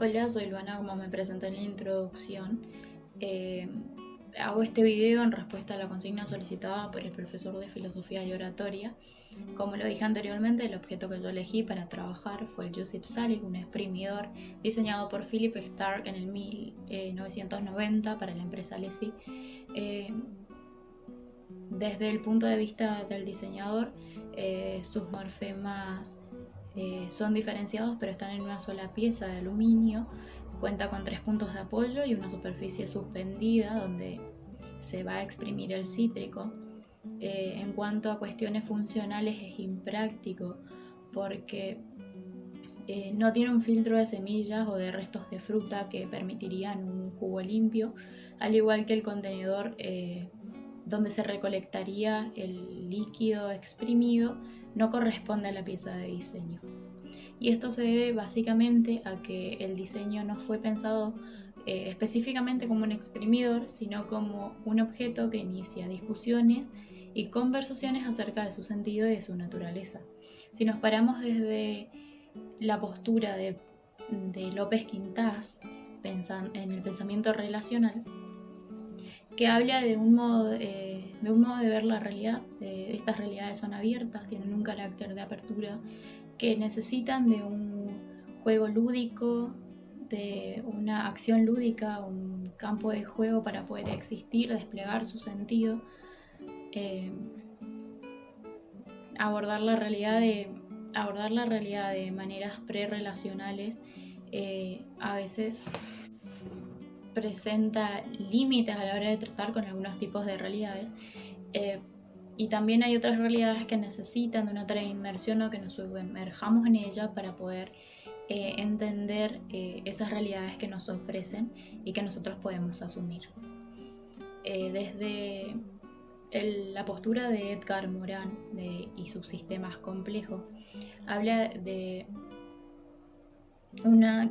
Hola, soy Luana, como me presenté en la introducción. Hago este video en respuesta a la consigna solicitada por el profesor de Filosofía y Oratoria. Como lo dije anteriormente, el objeto que yo elegí para trabajar fue el Joseph Salic, un exprimidor diseñado por Philip Stark en el 1990 para la empresa LESI. Desde el punto de vista del diseñador, sus morfemas son diferenciados, pero están en una sola pieza de aluminio. Cuenta con 3 puntos de apoyo y una superficie suspendida donde se va a exprimir el cítrico. En cuanto a cuestiones funcionales, es impráctico porque no tiene un filtro de semillas o de restos de fruta que permitirían un jugo limpio, al igual que el contenedor donde se recolectaría el líquido exprimido no corresponde a la pieza de diseño. Y esto se debe básicamente a que el diseño no fue pensado específicamente como un exprimidor, sino como un objeto que inicia discusiones y conversaciones acerca de su sentido y de su naturaleza. Si nos paramos desde la postura de López Quintás, en el pensamiento relacional, que habla de un modo de ver la realidad. Estas realidades son abiertas, tienen un carácter de apertura, que necesitan de un juego lúdico, de una acción lúdica, un campo de juego para poder existir, desplegar su sentido, abordar la realidad de maneras prerrelacionales. A veces presenta límites a la hora de tratar con algunos tipos de realidades, y también hay otras realidades que necesitan de una tarea de inmersión o que nos sumerjamos en ella para poder entender esas realidades que nos ofrecen y que nosotros podemos asumir. Desde la postura de Edgar Morin y sus sistemas complejos, habla de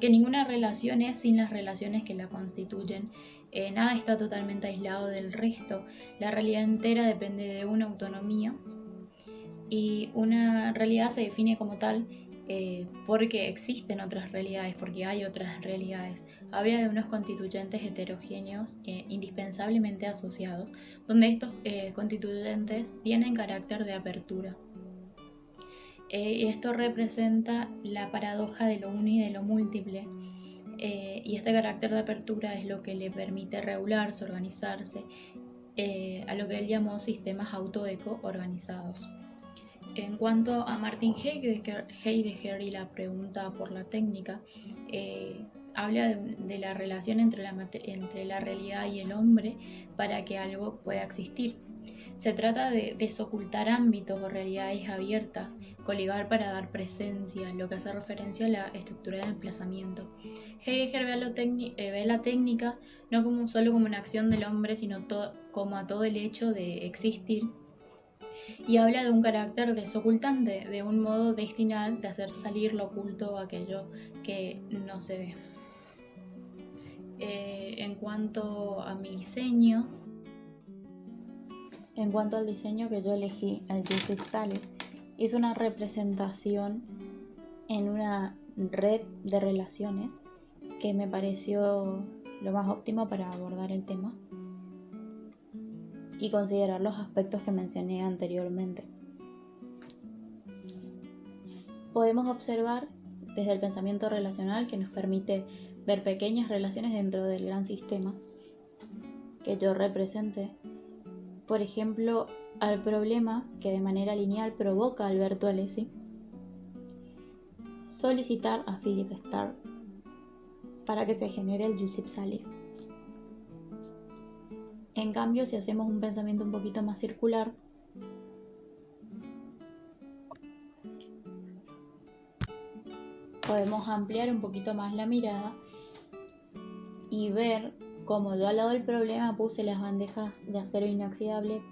que ninguna relación es sin las relaciones que la constituyen. Nada está totalmente aislado del resto. La realidad entera depende de una autonomía, y una realidad se define como tal porque existen otras realidades, porque hay otras realidades. Habla de unos constituyentes heterogéneos indispensablemente asociados, donde estos constituyentes tienen carácter de apertura. Esto representa la paradoja de lo uno y de lo múltiple, y este carácter de apertura es lo que le permite regularse, organizarse, a lo que él llamó sistemas autoeco organizados. En cuanto a Martin Heidegger y la pregunta por la técnica, habla de la relación entre la realidad y el hombre para que algo pueda existir. Se trata de desocultar ámbitos o realidades abiertas, coligar para dar presencia, lo que hace referencia a la estructura de emplazamiento. Heidegger ve la técnica no solo como una acción del hombre, sino como a todo el hecho de existir, y habla de un carácter desocultante, de un modo destinado de hacer salir lo oculto, aquello que no se ve. En cuanto al diseño que yo elegí, el Joseph Salic, hizo una representación en una red de relaciones que me pareció lo más óptimo para abordar el tema y considerar los aspectos que mencioné anteriormente. Podemos observar desde el pensamiento relacional, que nos permite ver pequeñas relaciones dentro del gran sistema que yo representé, por ejemplo, al problema que de manera lineal provoca Alberto Alessi solicitar a Philip Stark para que se genere el Joseph Salic. En cambio, si hacemos un pensamiento un poquito más circular, podemos ampliar un poquito más la mirada y ver cómo yo al lado del problema puse las bandejas de acero inoxidable,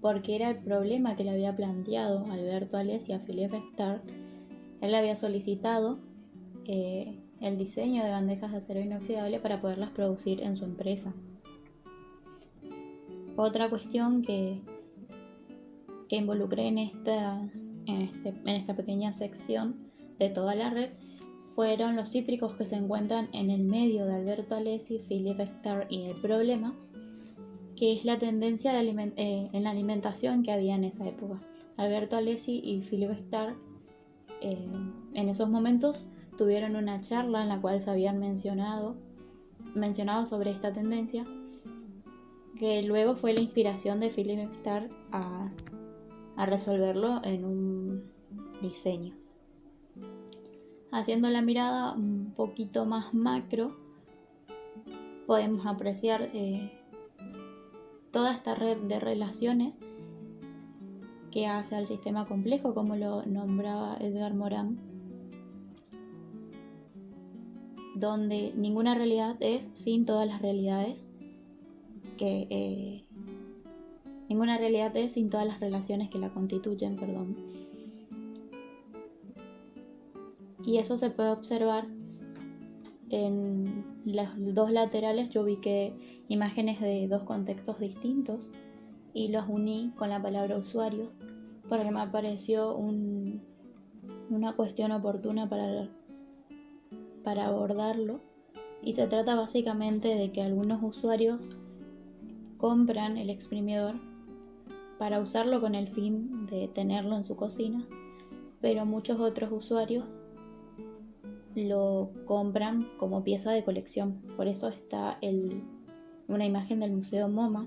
porque era el problema que le había planteado Alberto Alessi a Philip Stark. Él le había solicitado el diseño de bandejas de acero inoxidable para poderlas producir en su empresa. Otra cuestión que involucré en esta pequeña sección de toda la red fueron los cítricos que se encuentran en el medio de Alberto Alessi, Philip Stark y el problema, que es la tendencia en la alimentación que había en esa época. Alberto Alessi y Philip Stark en esos momentos tuvieron una charla en la cual se habían mencionado sobre esta tendencia, que luego fue la inspiración de Philip Stark a resolverlo en un diseño. Haciendo la mirada un poquito más macro, podemos apreciar toda esta red de relaciones que hace al sistema complejo, como lo nombraba Edgar Morin, donde ninguna realidad es sin todas las realidades, ninguna realidad es sin todas las relaciones que la constituyen, Y eso se puede observar en los dos laterales. Yo ubiqué imágenes de dos contextos distintos y los uní con la palabra usuarios porque me pareció una cuestión oportuna para abordarlo. Y se trata básicamente de que algunos usuarios compran el exprimidor para usarlo con el fin de tenerlo en su cocina, pero muchos otros usuarios lo compran como pieza de colección. Por eso está una imagen del Museo MoMA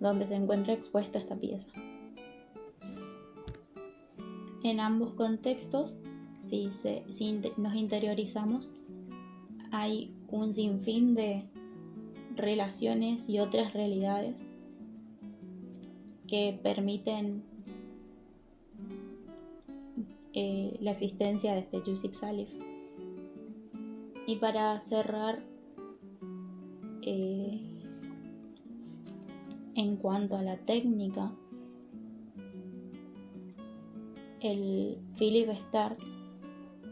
donde se encuentra expuesta esta pieza. En ambos contextos, si nos interiorizamos, hay un sinfín de relaciones y otras realidades que permiten la existencia de este Yusuf Salif. Y para cerrar, en cuanto a la técnica, el Philip Stark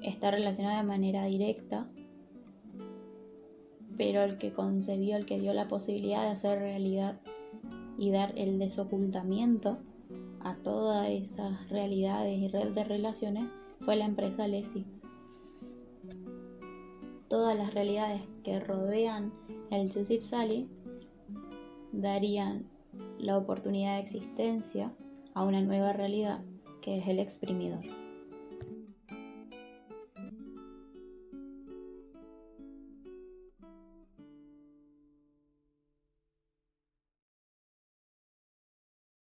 está relacionado de manera directa, pero el que concebió, el que dio la posibilidad de hacer realidad y dar el desocultamiento a todas esas realidades y red de relaciones fue la empresa Alessi. Todas las realidades que rodean el Yusuf Salih darían la oportunidad de existencia a una nueva realidad que es el exprimidor.